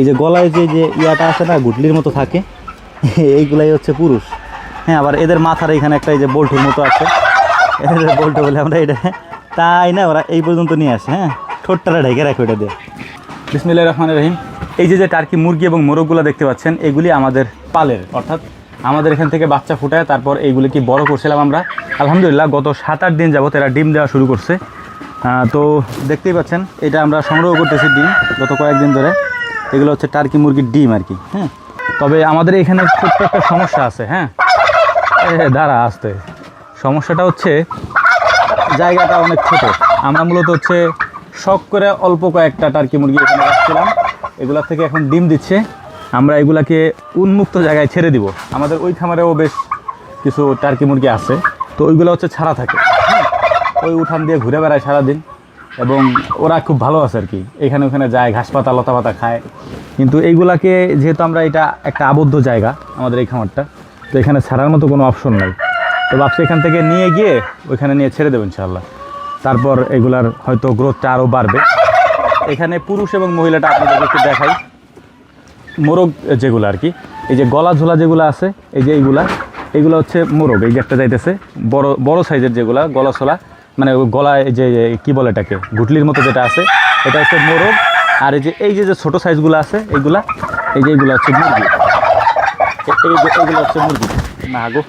এই যে গলায় যে যে ইয়াটা আছে না, গুটলির মতো থাকে, এইগুলাই হচ্ছে পুরুষ। হ্যাঁ, আবার এদের মাথার এখানে একটা এই যে বল্টুর মতো আছে, এদের বল্টু বলে আমরা এটা, তাই না ওরা এই পর্যন্ত নিয়ে আসে। হ্যাঁ, ঠোঁটটারা ঢেকে রাখে ওটা দিয়ে। বিসমিল্লাহির রহমানির রহিম। এই যে টার্কি মুরগি এবং মোরগগুলো দেখতে পাচ্ছেন, এগুলি আমাদের পালের, অর্থাৎ আমাদের এখান থেকে বাচ্চা ফুটায় তারপর এইগুলিকে বড় করছিলাম আমরা। আলহামদুলিল্লাহ গত 7-8 দিন যাবত এরা ডিম দেওয়া শুরু করছে। তো দেখতেই পাচ্ছেন এটা আমরা সংগ্রহ করতেছি ডিম গত কয়েকদিন ধরে। এগুলো হচ্ছে টার্কি মুরগির ডিম আর কি। হ্যাঁ, তবে আমাদের এখানে ছোট্ট একটা সমস্যা আছে। হ্যাঁ, দাঁড়া আসতে, সমস্যাটা হচ্ছে জায়গাটা অনেক ছোট। আমরা মূলত হচ্ছে শখ করে অল্প কয়েকটা টার্কি মুরগি এখানে রাখছিলাম, এগুলা থেকে এখন ডিম দিচ্ছে। আমরা এগুলাকে উন্মুক্ত জায়গায় ছেড়ে দিব। আমাদের ওই খামারেও বেশ কিছু টার্কি মুরগি আছে, তো ওইগুলো হচ্ছে ছাড়া থাকে। হ্যাঁ, ওই উঠান দিয়ে ঘুরে বেড়ায় সারাদিন এবং ওরা খুব ভালো আছে আর কি। এখানে ওখানে যায়, ঘাস পাতা লতা পাতা খায়। কিন্তু এইগুলাকে যেহেতু আমরা এটা একটা আবদ্ধ জায়গা আমাদের এই খামারটা, তো এখানে ছাড়ার মতো কোনো অপশন নাই। তো ভাবছি এখান থেকে নিয়ে গিয়ে ওইখানে নিয়ে ছেড়ে দেবো ইনশাআল্লাহ। তারপর এগুলার হয়তো গ্রোথটা আরও বাড়বে। এখানে পুরুষ এবং মহিলাটা আপনাদেরকে একটু দেখাই। মোরগ যেগুলো আর কি, এই যে গলা ঝোলা যেগুলো আছে, এই যে এইগুলা হচ্ছে মোরগ। এই যে একটা যাইতেছে বড় বড় সাইজের যেগুলা গলা ছোলা, মানে গলায় যে কী বলে এটাকে, গুটলির মতো যেটা আছে, এটা হচ্ছে মোরগ। আর এই যে ছোটো সাইজগুলো আছে এইগুলো হচ্ছে মুরগি। এইগুলো হচ্ছে মুরগি। না গো,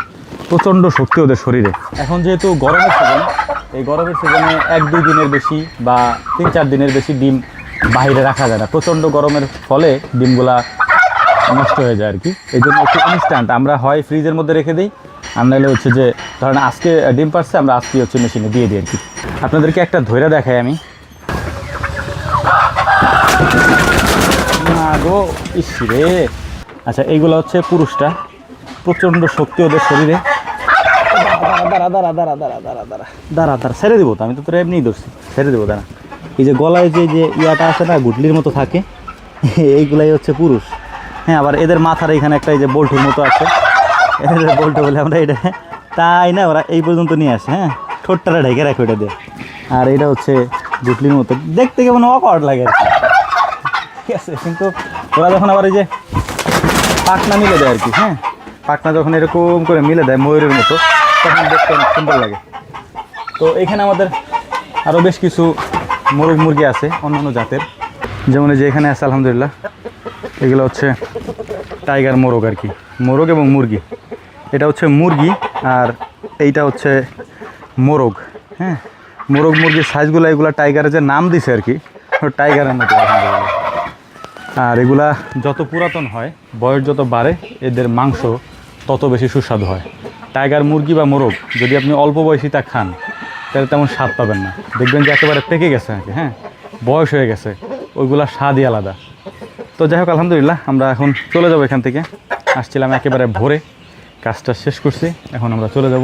প্রচণ্ড শক্তি ওদের শরীরে। এখন যেহেতু গরমের সিজন, এই গরমের সিজনে 1-2 দিনের বেশি বা 3-4 দিনের বেশি ডিম বাইরে রাখা যায় না। প্রচণ্ড গরমের ফলে ডিমগুলা নষ্ট হয়ে যায় আর কি। এই জন্য একটু ইনস্ট্যান্ট আমরা হয় ফ্রিজের মধ্যে রেখে দিই, আর নাহলে হচ্ছে যে ধরেন আজকে ডিম পারছে, আমরা আজকে হচ্ছে মেশিনে দিয়ে দিই আর কি। আপনাদেরকে একটা ধৈর্য দেখাই আমি। না গো, ইস রে। আচ্ছা, এইগুলো হচ্ছে পুরুষটা, প্রচণ্ড শক্তি ওদের শরীরে। দাঁড়া ছেড়ে দেবো তো, আমি তো তোরা এমনিই ধরছি, ছেড়ে দেবো দাঁড়া। এই যে গলায় যে যে ইয়াটা আছে না, গুটলির মতো থাকে, এইগুলাই হচ্ছে পুরুষ। হ্যাঁ, আবার এদের মাথার এখানে একটা এই যে বল্টুর মতো আছে, এদের বল্টু বলে আমরা এটা, তাই না ওরা এই পর্যন্ত নিয়ে আসে। হ্যাঁ, ঠোঁটটারা ঢেকে রাখে ওটা দিয়ে। আর এটা হচ্ছে গুটলির মতো, দেখতে কেমন অকওয়ার্ড লাগে আর কি। ঠিক আছে, কিন্তু ওরা যখন আবার এই যে পাখনা মিলে দেয় আর কি, হ্যাঁ, পাখনা যখন এরকম করে মিলে দেয় ময়ূরের মতো, তখন দেখতে অনেক সুন্দর লাগে। তো এখানে আমাদের আরও বেশ কিছু মোরগ মুরগি আছে অন্যান্য জাতের, যেমন এই যে এখানে আছে আলহামদুলিল্লাহ। এগুলো হচ্ছে টাইগার মোরগ আর কি, মোরগ এবং মুরগি। এটা হচ্ছে মুরগি আর এইটা হচ্ছে মোরগ। হ্যাঁ, মোরগ মুরগির সাইজগুলো এগুলো টাইগারের যে নাম দিছে আর কি, টাইগারের মতো আলহামদুলিল্লাহ। আর এগুলা যত পুরাতন হয়, বয়স যত বাড়ে, এদের মাংস তত বেশি সুস্বাদু হয়। টাইগার মুরগি বা মোরগ যদি আপনি অল্প বয়সী তা খান, তাহলে তেমন স্বাদ পাবেন না। দেখবেন যে একেবারে পেকে গেছে আর কি, হ্যাঁ, বয়স হয়ে গেছে, ওইগুলা স্বাদই আলাদা। তো যাই হোক, আলহামদুলিল্লাহ আমরা এখন চলে যাবো এখান থেকে। আসছিলাম একেবারে ভোরে, কাজটা শেষ করছি, এখন আমরা চলে যাব।